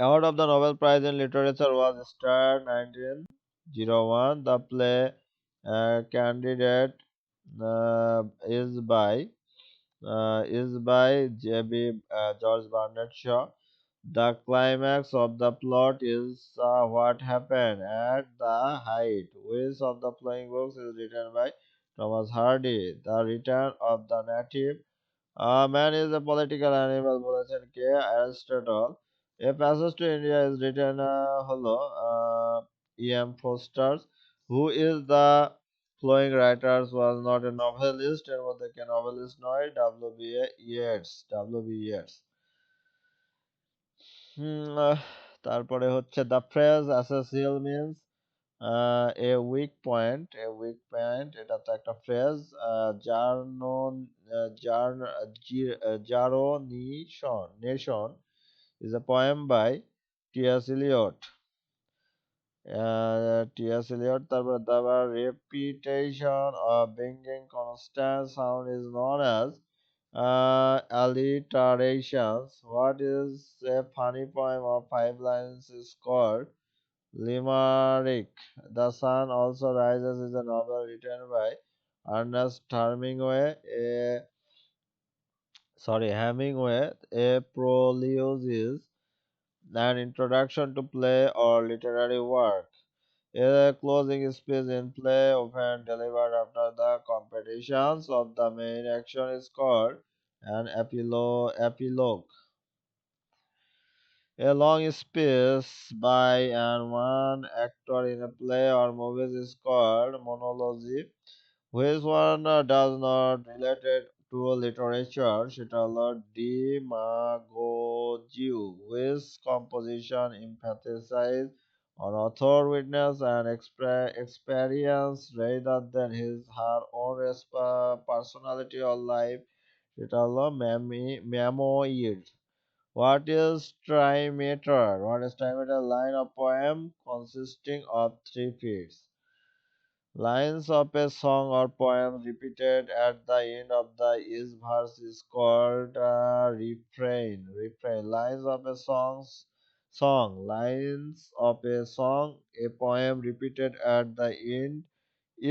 Award of the Nobel Prize in Literature was Star 1901. The play candidate is by J.B. George Bernard Shaw. The climax of the plot is what happened at the height. Which of the following books is written by Thomas Hardy? The Return of the Native. Man is a political animal, Bulletin K. Aristotle. A Passage to India is written E.M. Foster, who is the flowing writers was not a novelist and was a novelist নয় W.B.A. Yeats. W.B. Yeats. Ah, তারপরে হচ্ছে the phrase asocial means a weak point এটা তো একটা phrase জার্নো Gerontion নেশন is a poem by T.S. Eliot. তারপর the repetition of being constant sound is known as alliterations. What is a funny poem of 5 lines is called limerick. The sun also rises is a novel written by Ernest Hemingway. A prologue is an introduction to play or literary work. A closing speech in play, often delivered after the competitions of the main action, is called an epilogue. A long speech by and one actor in a play or movies is called monologue. Which one does not related to literature? সেটা হলো demagogy. Which composition emphasizes on author witness and experience rather than his her own personality or life? সেটা হলো memoir. What is trimeter? What is trimeter? Line of poem consisting of 3 feet. Lines of a song or poem repeated at the end of the each verse is called refrain. Refrain. Lines of a song. Lines of a song, a poem repeated at the end.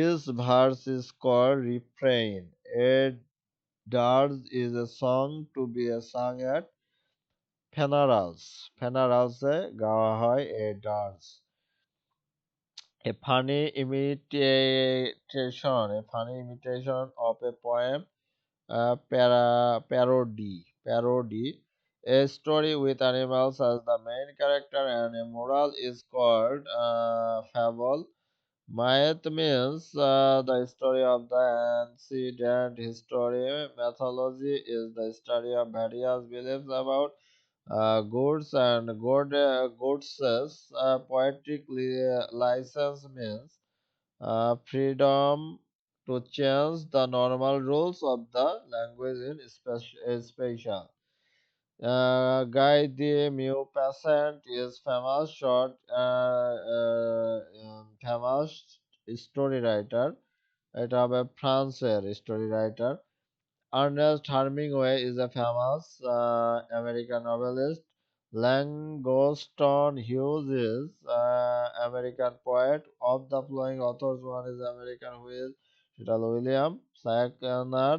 Each verse is called refrain. A dirge is a song to be sung at funerals. Funerals গাওয়া হয় a dirge. A funny imitation of a poem, parody. A story with animals as the main character and a moral is called fable. Myth means the story of the ancient history. Mythology is the study of various beliefs about goods and goddesses. Poetic license means freedom to change the normal rules of the language in special. Guy de Maupassant is famous story writer. এটা হবে ফ্রান্সের story writer. Ernest Hemingway is a famous American novelist. Langoston Hughes is American poet. Of the following authors, one is American who is সেটা হলো William সাইকানার।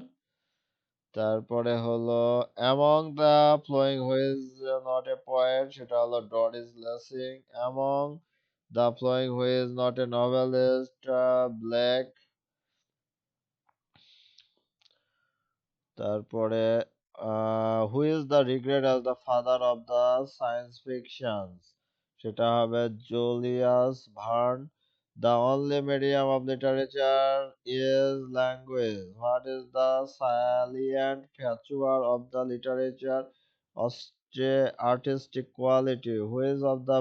তারপরে হলো among the following who is not a poet সেটা হলো Doris Lessing. among the following who is not a novelist Blake. তারপরে who is the regarded as the father of the science fictions সেটা হবে Julius Verne. The only medium of literature is language. What is the salient feature of the literature artistic quality? Who is of the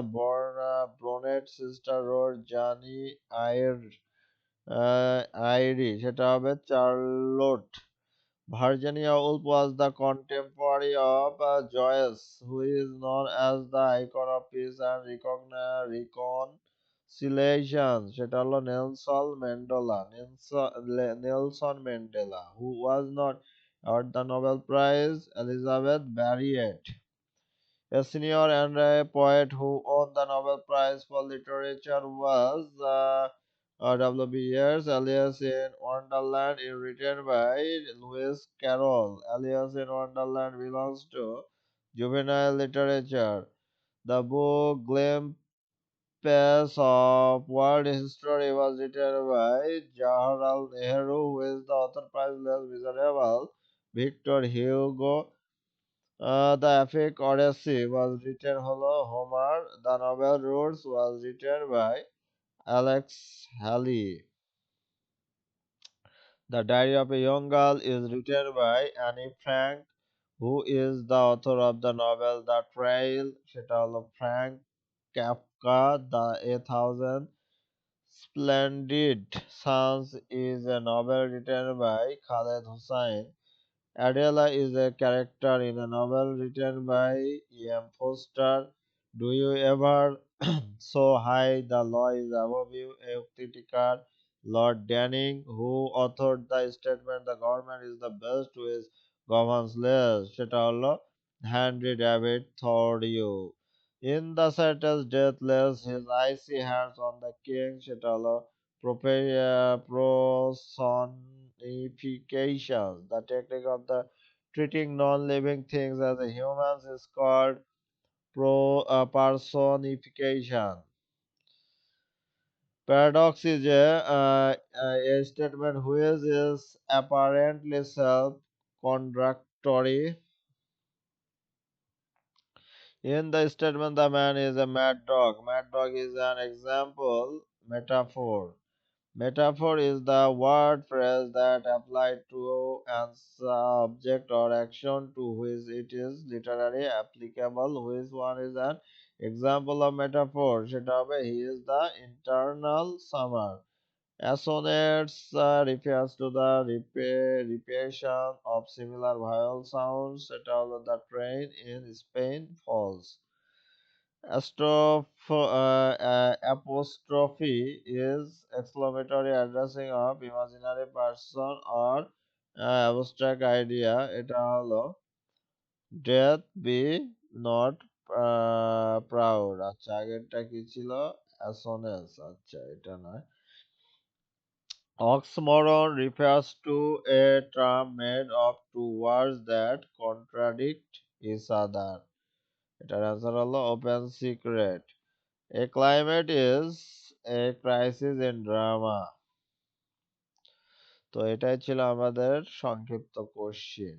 Bronte sister wrote Jane Eyre? সেটা হবে চার্লোট। Virginia Woolf was the contemporary of Joyce, who is known as the icon of peace and reconciliation. সেটা হলো Nelson Mandela. Who was not awarded the Nobel Prize? Elizabeth Barrett. A senior and a poet who won the Nobel Prize for Literature was W.B. Yeats. Alice in Wonderland is written by Lewis Carroll. Alice in Wonderland belongs to juvenile literature. The book Glimpses of World History was written by Jawaharlal Nehru, who is the author priceless miserable Victor Hugo. The epic Odyssey was written by Homer. The novel Roots was written by Alex Haley. The Diary of a Young Girl is written by Anne Frank, who is the author of the novel The Trail, সেটা হলো Frank Kafka. The 8,000 Splendid Suns is a novel written by Khaled Hossein. Adela is a character in a novel written by E.M. Foster. Do you ever so high the law is above you? A critical Lord Danning, who authored the statement the government is the best which governs less, সেটা হলো Henry David Thoreau. In the slightest death lays his icy hands on the king, সেটা হলো personification. The technique of the treating non-living things as a humans is called personification. Paradox is a statement which is apparently self-contradictory. In the statement, the man is a mad dog. Mad dog is an example metaphor. Metaphor is the word phrase that applied to an subject or action to which it is literally applicable. Which one is an example of metaphor? সেটা হবে he is the internal summer. Assonance refers to the repetition of similar vowel sounds. সেটা হলো the train in Spain falls. Apostrophe is exclamatory addressing of imaginary person or abstract idea. এটা হলো death be not proud. আচ্ছা আগেরটা কি ছিল? Assonance. আচ্ছা এটা নয়. Oxymoron refers to a term made of two words that contradict each other. এটার answer হলো open secret. A climate is a crisis in drama. তো এটাই ছিল আমাদের সংক্ষিপ্ত কোশ্চেন।